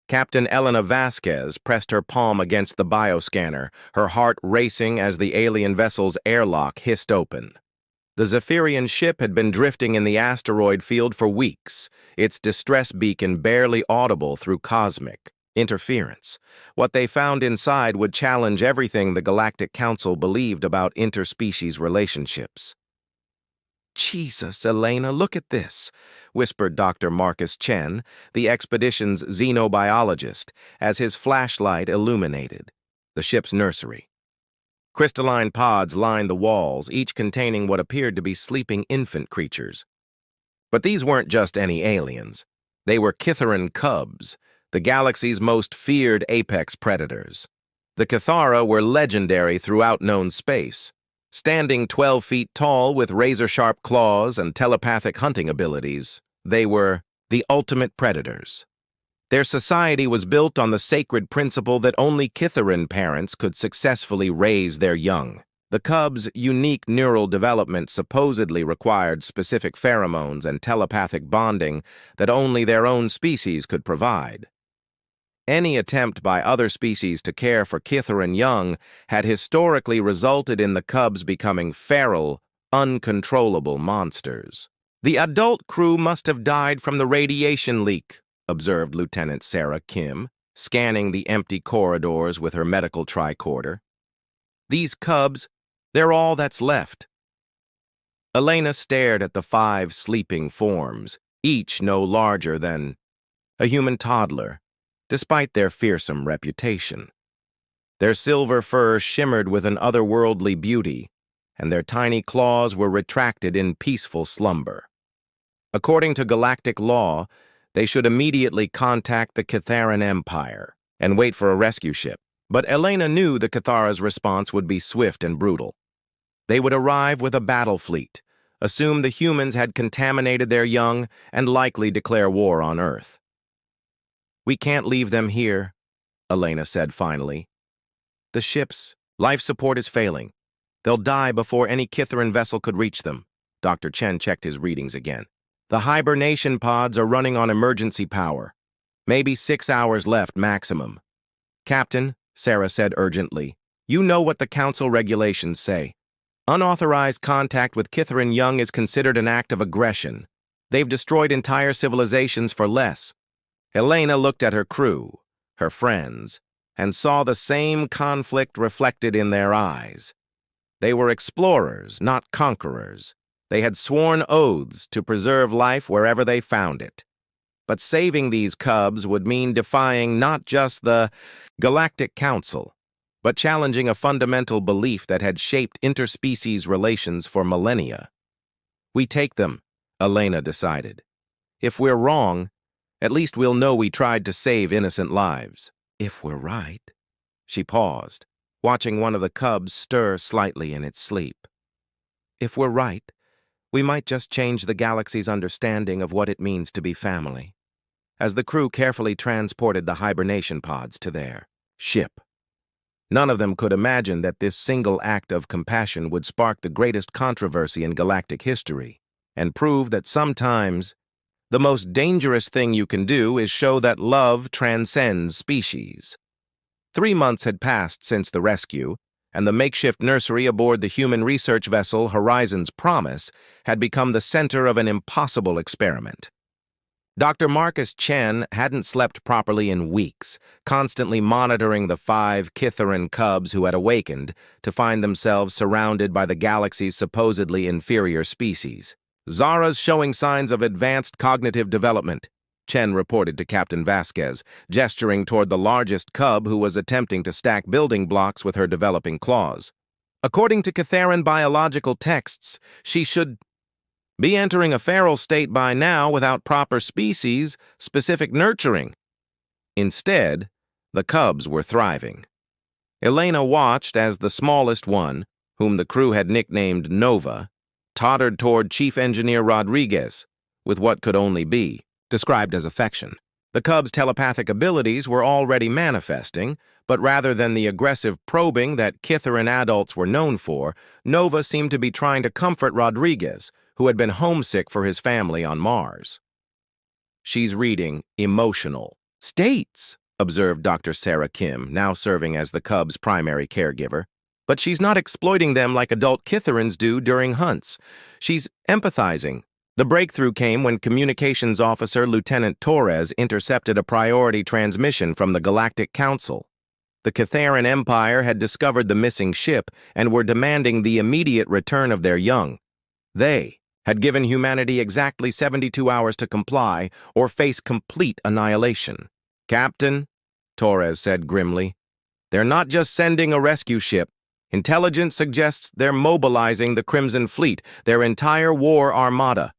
Captain Elena Vasquez pressed her palm against the bioscanner, her heart racing as the alien vessel's airlock hissed open. The Zephyrian ship had been drifting in the asteroid field for weeks, its distress beacon barely audible through cosmic interference. What they found inside would challenge everything the Galactic Council believed about interspecies relationships. "Jesus, Elena, look at this," whispered Dr. Marcus Chen, the expedition's xenobiologist, as his flashlight illuminated the ship's nursery. Crystalline pods lined the walls, each containing what appeared to be sleeping infant creatures. But these weren't just any aliens. They were Kitharan cubs, the galaxy's most feared apex predators. The Cathara were legendary throughout known space, standing 12 feet tall with razor-sharp claws and telepathic hunting abilities. They were the ultimate predators. Their society was built on the sacred principle that only Kitharan parents could successfully raise their young. The cubs' unique neural development supposedly required specific pheromones and telepathic bonding that only their own species could provide. Any attempt by other species to care for Kitharan young had historically resulted in the cubs becoming feral, uncontrollable monsters. "The adult crew must have died from the radiation leak," observed Lieutenant Sarah Kim, scanning the empty corridors with her medical tricorder. "These cubs, they're all that's left." Elena stared at the 5 sleeping forms, each no larger than a human toddler, despite their fearsome reputation. Their silver fur shimmered with an otherworldly beauty, and their tiny claws were retracted in peaceful slumber. According to galactic law, they should immediately contact the Kitharan Empire and wait for a rescue ship. But Elena knew the Cathara's response would be swift and brutal. They would arrive with a battle fleet, assume the humans had contaminated their young, and likely declare war on Earth. "We can't leave them here," Elena said finally. "The ship's life support is failing. They'll die before any Kitharan vessel could reach them." Dr. Chen checked his readings again. "The hibernation pods are running on emergency power. Maybe 6 hours left maximum." "Captain," Sarah said urgently, "you know what the council regulations say. Unauthorized contact with Kitharan young is considered an act of aggression. They've destroyed entire civilizations for less." Elena looked at her crew, her friends, and saw the same conflict reflected in their eyes. They were explorers, not conquerors. They had sworn oaths to preserve life wherever they found it. But saving these cubs would mean defying not just the Galactic Council, but challenging a fundamental belief that had shaped interspecies relations for millennia. "We take them," Elena decided. "If we're wrong, at least we'll know we tried to save innocent lives." "If we're right." She paused, watching one of the cubs stir slightly in its sleep. "If we're right, we might just change the galaxy's understanding of what it means to be family." As the crew carefully transported the hibernation pods to their ship, none of them could imagine that this single act of compassion would spark the greatest controversy in galactic history and prove that sometimes the most dangerous thing you can do is show that love transcends species. 3 months had passed since the rescue, and the makeshift nursery aboard the human research vessel Horizon's Promise had become the center of an impossible experiment. Dr. Marcus Chen hadn't slept properly in weeks, constantly monitoring the 5 Kitharan cubs who had awakened to find themselves surrounded by the galaxy's supposedly inferior species. "Zara's showing signs of advanced cognitive development," Chen reported to Captain Vasquez, gesturing toward the largest cub who was attempting to stack building blocks with her developing claws. "According to Kitharan biological texts, she should be entering a feral state by now without proper species-specific nurturing." Instead, the cubs were thriving. Elena watched as the smallest one, whom the crew had nicknamed Nova, tottered toward Chief Engineer Rodriguez with what could only be described as affection. The cub's telepathic abilities were already manifesting, but rather than the aggressive probing that Kitharan adults were known for, Nova seemed to be trying to comfort Rodriguez, who had been homesick for his family on Mars. "She's reading emotional," States, observed Dr. Sarah Kim, now serving as the Cubs' primary caregiver. But she's not exploiting them like adult Kitharans do during hunts. She's empathizing. The breakthrough came when Communications Officer Lieutenant Torres intercepted a priority transmission from the Galactic Council. The Kitharan Empire had discovered the missing ship and were demanding the immediate return of their young. They had given humanity exactly 72 hours to comply or face complete annihilation. "Captain," Torres said grimly, "they're not just sending a rescue ship. Intelligence suggests they're mobilizing the Crimson Fleet, their entire war armada."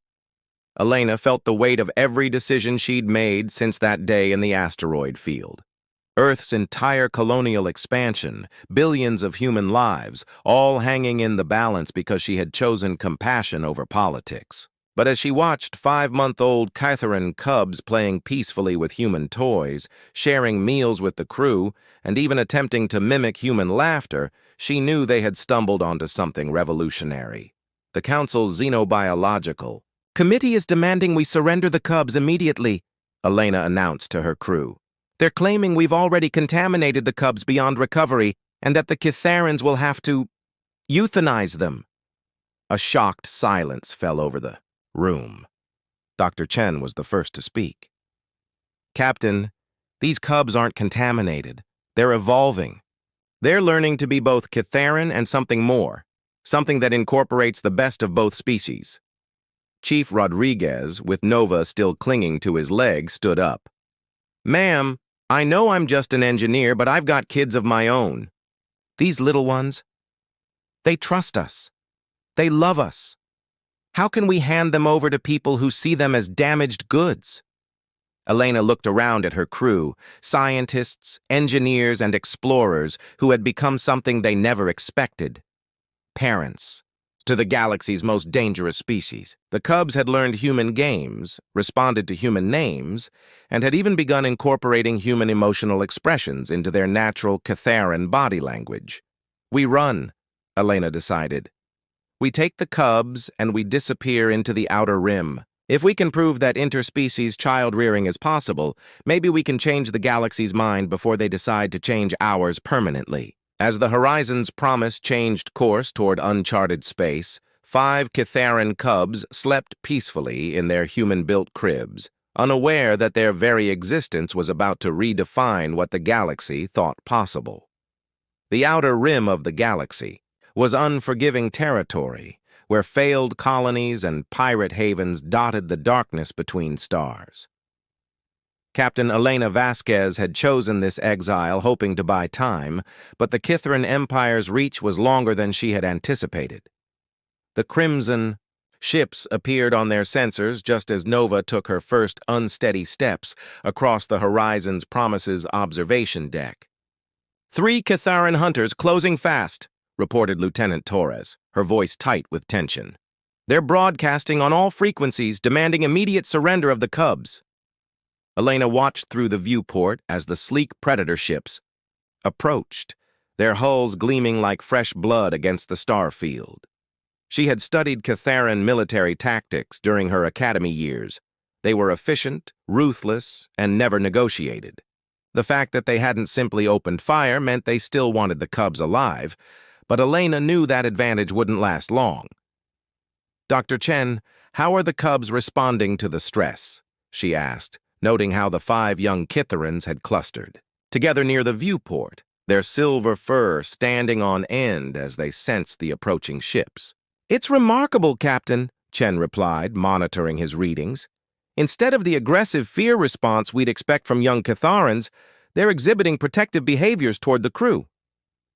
Elena felt the weight of every decision she'd made since that day in the asteroid field. Earth's entire colonial expansion, billions of human lives, all hanging in the balance because she had chosen compassion over politics. But as she watched 5-month-old Kitharan cubs playing peacefully with human toys, sharing meals with the crew, and even attempting to mimic human laughter, she knew they had stumbled onto something revolutionary. The Council's xenobiological committee is demanding we surrender the cubs immediately, Elena announced to her crew. They're claiming we've already contaminated the cubs beyond recovery and that the Kitharans will have to euthanize them. A shocked silence fell over the room. Dr. Chen was the first to speak. "Captain, these cubs aren't contaminated. They're evolving. They're learning to be both Kitharan and something more, something that incorporates the best of both species." Chief Rodriguez, with Nova still clinging to his leg, stood up. "Ma'am, I know I'm just an engineer, but I've got kids of my own. These little ones, they trust us. They love us. How can we hand them over to people who see them as damaged goods?" Elena looked around at her crew, scientists, engineers, and explorers who had become something they never expected. Parents to the galaxy's most dangerous species. The cubs had learned human games, responded to human names, and had even begun incorporating human emotional expressions into their natural Kitharan body language. "We run," Elena decided. "We take the cubs and we disappear into the outer rim. If we can prove that interspecies child-rearing is possible, maybe we can change the galaxy's mind before they decide to change ours permanently." As the Horizon's promise changed course toward uncharted space, 5 Kitharan cubs slept peacefully in their human-built cribs, unaware that their very existence was about to redefine what the galaxy thought possible. The outer rim of the galaxy was unforgiving territory, where failed colonies and pirate havens dotted the darkness between stars. Captain Elena Vasquez had chosen this exile hoping to buy time, but the Kitharan Empire's reach was longer than she had anticipated. The Crimson ships appeared on their sensors just as Nova took her first unsteady steps across the Horizon's Promise's observation deck. "3 Kitharan hunters closing fast," reported Lieutenant Torres, her voice tight with tension. "They're broadcasting on all frequencies, demanding immediate surrender of the cubs." Elena watched through the viewport as the sleek predator ships approached, their hulls gleaming like fresh blood against the star field. She had studied Kitharan military tactics during her academy years. They were efficient, ruthless, and never negotiated. The fact that they hadn't simply opened fire meant they still wanted the cubs alive, but Elena knew that advantage wouldn't last long. "Dr. Chen, how are the cubs responding to the stress?" she asked, noting how the 5 young Kitharans had clustered together near the viewport, their silver fur standing on end as they sensed the approaching ships. "It's remarkable, Captain," Chen replied, monitoring his readings. "Instead of the aggressive fear response we'd expect from young Kitharans, they're exhibiting protective behaviors toward the crew.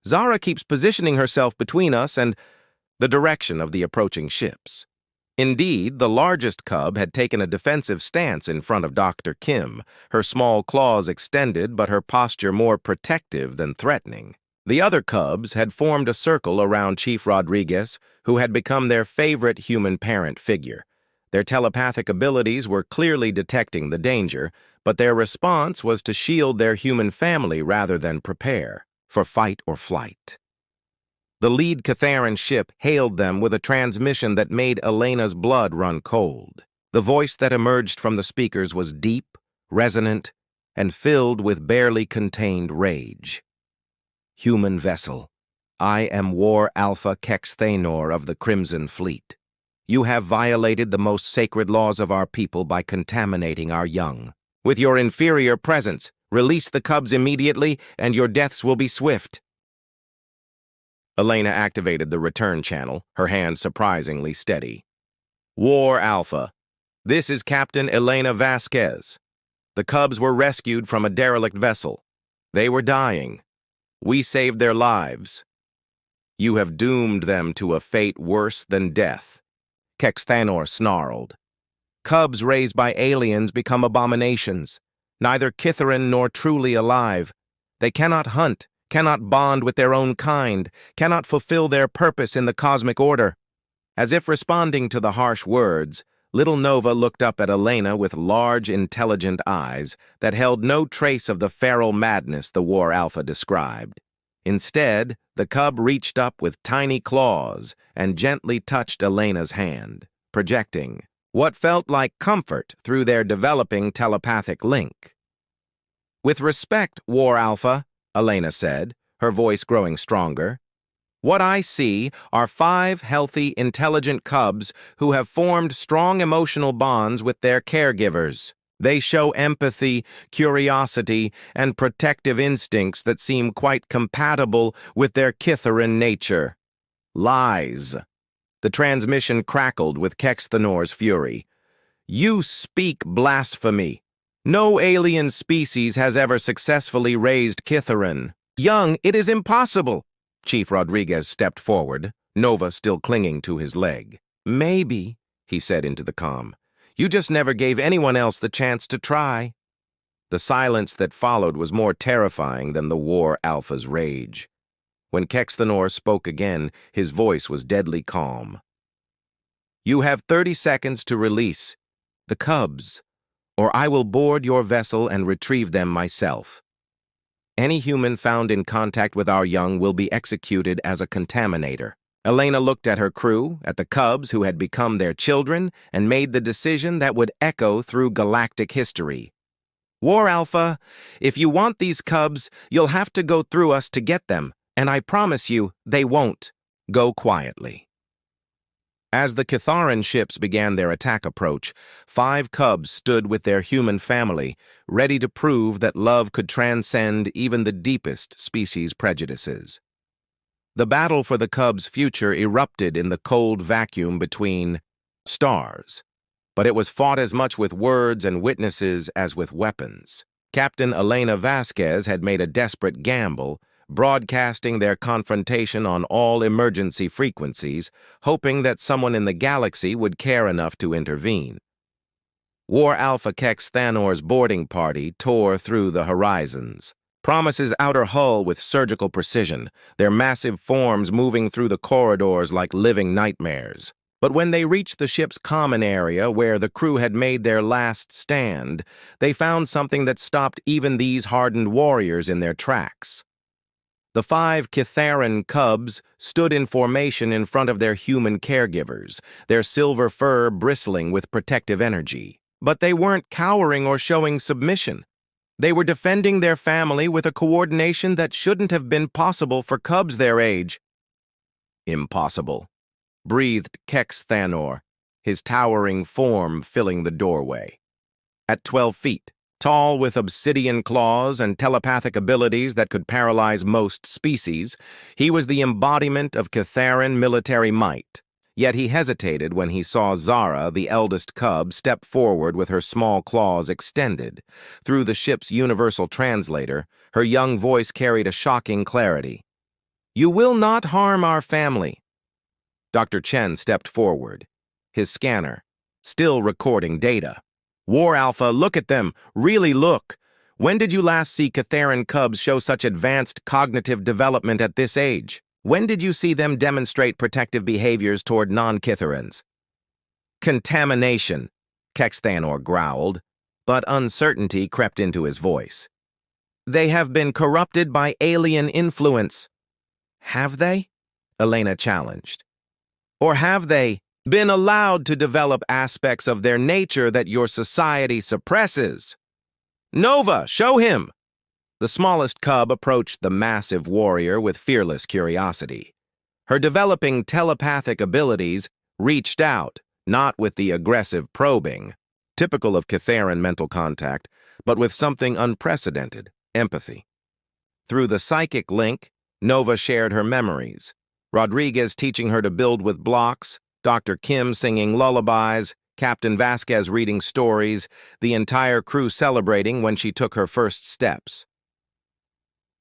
Zara keeps positioning herself between us and the direction of the approaching ships." Indeed, the largest cub had taken a defensive stance in front of Dr. Kim, her small claws extended but her posture more protective than threatening. The other cubs had formed a circle around Chief Rodriguez, who had become their favorite human parent figure. Their telepathic abilities were clearly detecting the danger, but their response was to shield their human family rather than prepare for fight or flight. The lead Kitharan ship hailed them with a transmission that made Elena's blood run cold. The voice that emerged from the speakers was deep, resonant, and filled with barely contained rage. Human vessel, I am War Alpha Kex Thanor of the Crimson Fleet. You have violated the most sacred laws of our people by contaminating our young. With your inferior presence, release the cubs immediately, and your deaths will be swift. Elena activated the return channel, her hand surprisingly steady. War Alpha, this is Captain Elena Vasquez. The cubs were rescued from a derelict vessel. They were dying. We saved their lives. You have doomed them to a fate worse than death. Kex Thanor snarled. Cubs raised by aliens become abominations, neither Kithaeron nor truly alive. They cannot hunt, cannot bond with their own kind, cannot fulfill their purpose in the cosmic order. As if responding to the harsh words, little Nova looked up at Elena with large, intelligent eyes that held no trace of the feral madness the War Alpha described. Instead, the cub reached up with tiny claws and gently touched Elena's hand, projecting what felt like comfort through their developing telepathic link. With respect, War Alpha, Elena said, her voice growing stronger, what I see are 5 healthy, intelligent cubs who have formed strong emotional bonds with their caregivers. They show empathy, curiosity, and protective instincts that seem quite compatible with their Kithaeron nature. Lies. The transmission crackled with Kex Thanor's fury. You speak blasphemy. No alien species has ever successfully raised Kithaeron. Young, it is impossible. Chief Rodriguez stepped forward, Nova still clinging to his leg. Maybe, he said into the comm. You just never gave anyone else the chance to try. The silence that followed was more terrifying than the War Alpha's rage. When Kex Thanor spoke again, his voice was deadly calm. You have 30 seconds to release the cubs, or I will board your vessel and retrieve them myself. Any human found in contact with our young will be executed as a contaminator. Elena looked at her crew, at the cubs who had become their children, and made the decision that would echo through galactic history. War Alpha, if you want these cubs, you'll have to go through us to get them, and I promise you, they won't. Go quietly. As the Kithaeron ships began their attack approach, 5 cubs stood with their human family, ready to prove that love could transcend even the deepest species prejudices. The battle for the cubs' future erupted in the cold vacuum between stars, but it was fought as much with words and witnesses as with weapons. Captain Elena Vasquez had made a desperate gamble, broadcasting their confrontation on all emergency frequencies, hoping that someone in the galaxy would care enough to intervene. War Alpha Kex Thanor's boarding party tore through the horizons. Promise's outer hull with surgical precision, their massive forms moving through the corridors like living nightmares. But when they reached the ship's common area where the crew had made their last stand, they found something that stopped even these hardened warriors in their tracks. The 5 Kithaeron cubs stood in formation in front of their human caregivers, their silver fur bristling with protective energy. But they weren't cowering or showing submission. They were defending their family with a coordination that shouldn't have been possible for cubs their age. Impossible, breathed Kex Thanor, his towering form filling the doorway. At 12 feet, tall with obsidian claws and telepathic abilities that could paralyze most species, he was the embodiment of Kithaeron military might. Yet he hesitated when he saw Zara, the eldest cub, step forward with her small claws extended. Through the ship's universal translator, her young voice carried a shocking clarity. You will not harm our family. Dr. Chen stepped forward, his scanner, still recording data. War Alpha, look at them. Really look. When did you last see Kithaeron cubs show such advanced cognitive development at this age? When did you see them demonstrate protective behaviors toward non-Kithaerons? Contamination, Kex Thanor growled, but uncertainty crept into his voice. They have been corrupted by alien influence. Have they? Elena challenged. Or have they been allowed to develop aspects of their nature that your society suppresses? Nova, show him! The smallest cub approached the massive warrior with fearless curiosity. Her developing telepathic abilities reached out, not with the aggressive probing, typical of Catharan mental contact, but with something unprecedented, empathy. Through the psychic link, Nova shared her memories. Rodriguez teaching her to build with blocks, Dr. Kim singing lullabies, Captain Vasquez reading stories, the entire crew celebrating when she took her first steps.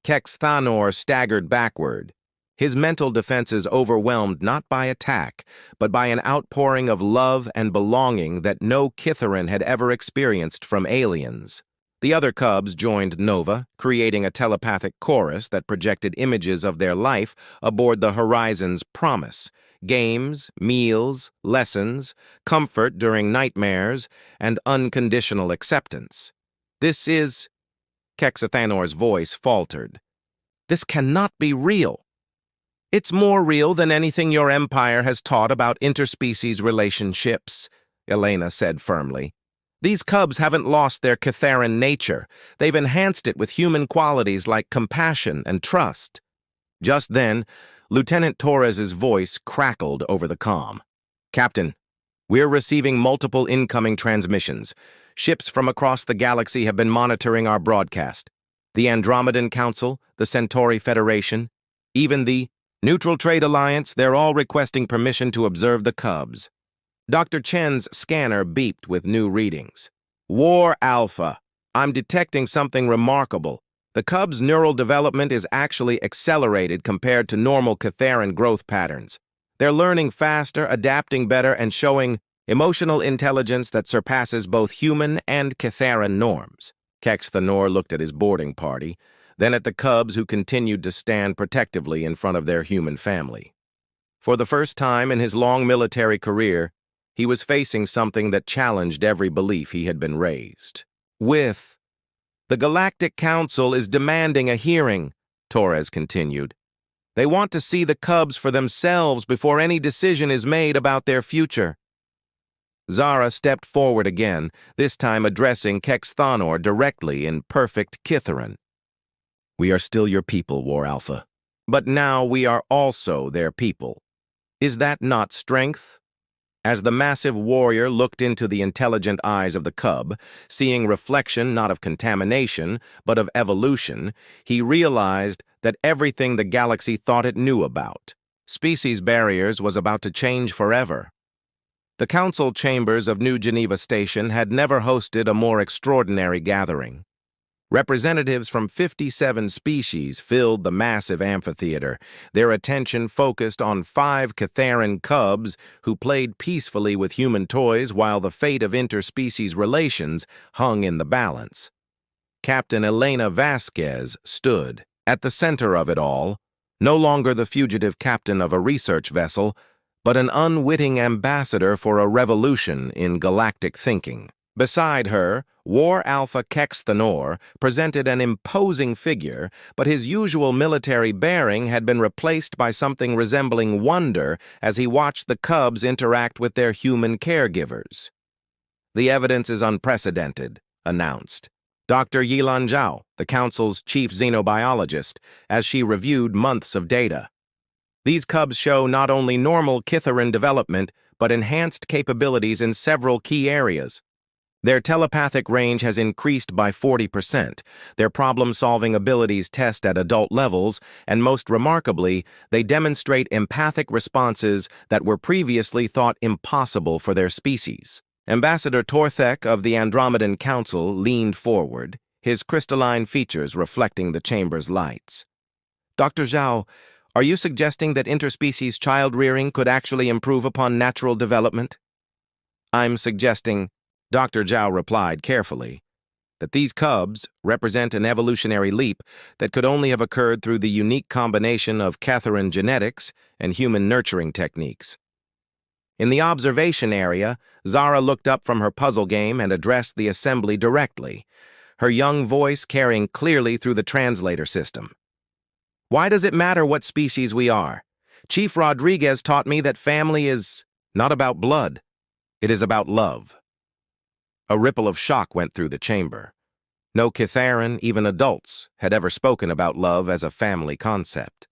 Kex Thanor staggered backward, his mental defenses overwhelmed not by attack, but by an outpouring of love and belonging that no Kitharan had ever experienced from aliens. The other cubs joined Nova, creating a telepathic chorus that projected images of their life aboard the Horizon's promise: games, meals, lessons, comfort during nightmares, and unconditional acceptance. This is... Kexathanor's voice faltered. This cannot be real. It's more real than anything your empire has taught about interspecies relationships, Elena said firmly. These cubs haven't lost their Catharan nature. They've enhanced it with human qualities like compassion and trust. Just then, Lieutenant Torres's voice crackled over the comm. Captain, we're receiving multiple incoming transmissions. Ships from across the galaxy have been monitoring our broadcast. The Andromedan Council, the Centauri Federation, even the Neutral Trade Alliance, they're all requesting permission to observe the cubs. Dr. Chen's scanner beeped with new readings. War Alpha. I'm detecting something remarkable. The cubs' neural development is actually accelerated compared to normal Catharan growth patterns. They're learning faster, adapting better, and showing emotional intelligence that surpasses both human and Catharan norms. Kex Thanor looked at his boarding party, then at the cubs who continued to stand protectively in front of their human family. For the first time in his long military career, he was facing something that challenged every belief he had been raised. The Galactic Council is demanding a hearing, Torres continued. They want to see the cubs for themselves before any decision is made about their future. Zara stepped forward again, this time addressing Kex Thanor directly in perfect Kitharan. We are still your people, War Alpha. But now we are also their people. Is that not strength? As the massive warrior looked into the intelligent eyes of the cub, seeing reflection not of contamination, but of evolution, he realized that everything the galaxy thought it knew about, species barriers, was about to change forever. The council chambers of New Geneva Station had never hosted a more extraordinary gathering. Representatives from 57 species filled the massive amphitheater, their attention focused on 5 Catharan cubs who played peacefully with human toys while the fate of interspecies relations hung in the balance. Captain Elena Vasquez stood at the center of it all, no longer the fugitive captain of a research vessel, but an unwitting ambassador for a revolution in galactic thinking. Beside her, War Alpha Kex Thanor presented an imposing figure, but his usual military bearing had been replaced by something resembling wonder as he watched the cubs interact with their human caregivers. The evidence is unprecedented, announced Dr. Yilan Zhao, the Council's chief xenobiologist, as she reviewed months of data. These cubs show not only normal Kitharan development, but enhanced capabilities in several key areas. Their telepathic range has increased by 40%, their problem-solving abilities test at adult levels, and most remarkably, they demonstrate empathic responses that were previously thought impossible for their species. Ambassador Torthek of the Andromedan Council leaned forward, his crystalline features reflecting the chamber's lights. Dr. Zhao, are you suggesting that interspecies child-rearing could actually improve upon natural development? I'm suggesting, Dr. Zhao replied carefully, that these cubs represent an evolutionary leap that could only have occurred through the unique combination of Catharan genetics and human nurturing techniques. In the observation area, Zara looked up from her puzzle game and addressed the assembly directly, her young voice carrying clearly through the translator system. Why does it matter what species we are? Chief Rodriguez taught me that family is not about blood. It is about love. A ripple of shock went through the chamber. No Kitharan, even adults, had ever spoken about love as a family concept.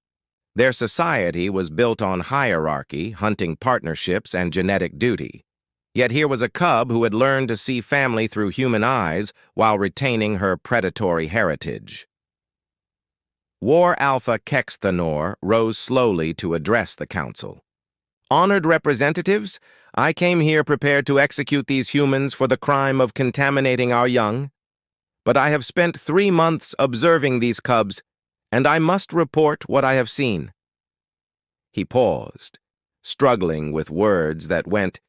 Their society was built on hierarchy, hunting partnerships, and genetic duty. Yet here was a cub who had learned to see family through human eyes while retaining her predatory heritage. War Alpha Kexthanor rose slowly to address the council. Honored representatives, I came here prepared to execute these humans for the crime of contaminating our young. But I have spent 3 months observing these cubs, and I must report what I have seen. He paused, struggling with words that went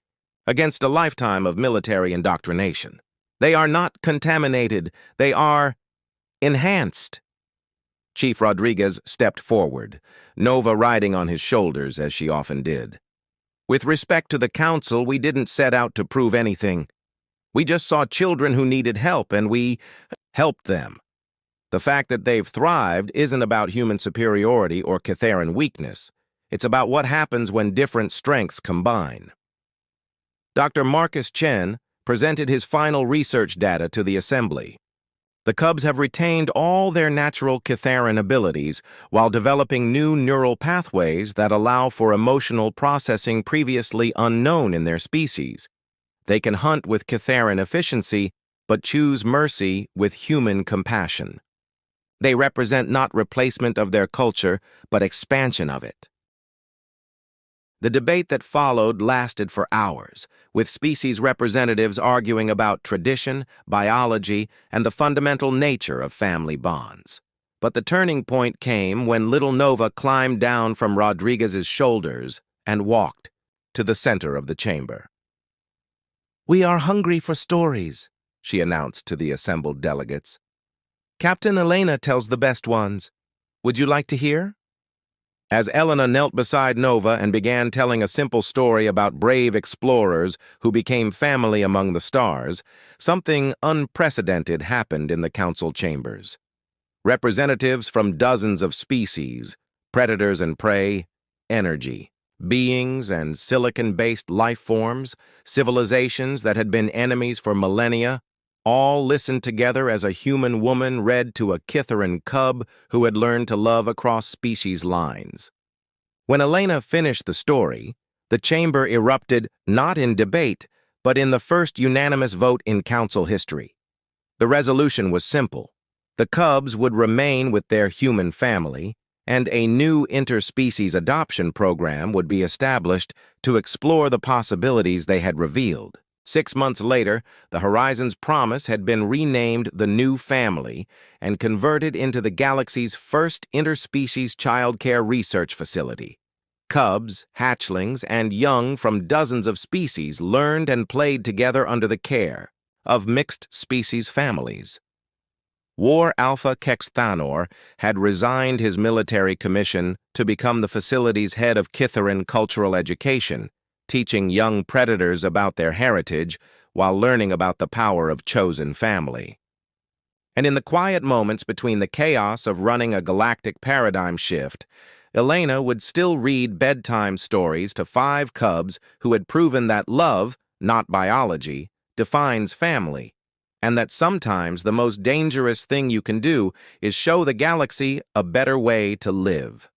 against a lifetime of military indoctrination. They are not contaminated, they are enhanced. Chief Rodriguez stepped forward, Nova riding on his shoulders as she often did. With respect to the council, we didn't set out to prove anything. We just saw children who needed help, and we helped them. The fact that they've thrived isn't about human superiority or Kitharan weakness. It's about what happens when different strengths combine. Dr. Marcus Chen presented his final research data to the assembly. The cubs have retained all their natural Kitharan abilities while developing new neural pathways that allow for emotional processing previously unknown in their species. They can hunt with Kitharan efficiency, but choose mercy with human compassion. They represent not replacement of their culture, but expansion of it. The debate that followed lasted for hours, with species representatives arguing about tradition, biology, and the fundamental nature of family bonds. But the turning point came when little Nova climbed down from Rodriguez's shoulders and walked to the center of the chamber. "We are hungry for stories," she announced to the assembled delegates. "Captain Elena tells the best ones. Would you like to hear?" As Elena knelt beside Nova and began telling a simple story about brave explorers who became family among the stars, something unprecedented happened in the council chambers. Representatives from dozens of species, predators and prey, energy, beings and silicon-based life forms, civilizations that had been enemies for millennia, all listened together as a human woman read to a Kitharan cub who had learned to love across species lines. When Elena finished the story, the chamber erupted not in debate, but in the first unanimous vote in council history. The resolution was simple. The cubs would remain with their human family, and a new interspecies adoption program would be established to explore the possibilities they had revealed. 6 months later, the Horizon's Promise had been renamed the New Family and converted into the galaxy's first interspecies childcare research facility. Cubs, hatchlings, and young from dozens of species learned and played together under the care of mixed-species families. War Alpha Kexthanor had resigned his military commission to become the facility's head of Kitharan cultural education, teaching young predators about their heritage while learning about the power of chosen family. And in the quiet moments between the chaos of running a galactic paradigm shift, Elena would still read bedtime stories to 5 cubs who had proven that love, not biology, defines family, and that sometimes the most dangerous thing you can do is show the galaxy a better way to live.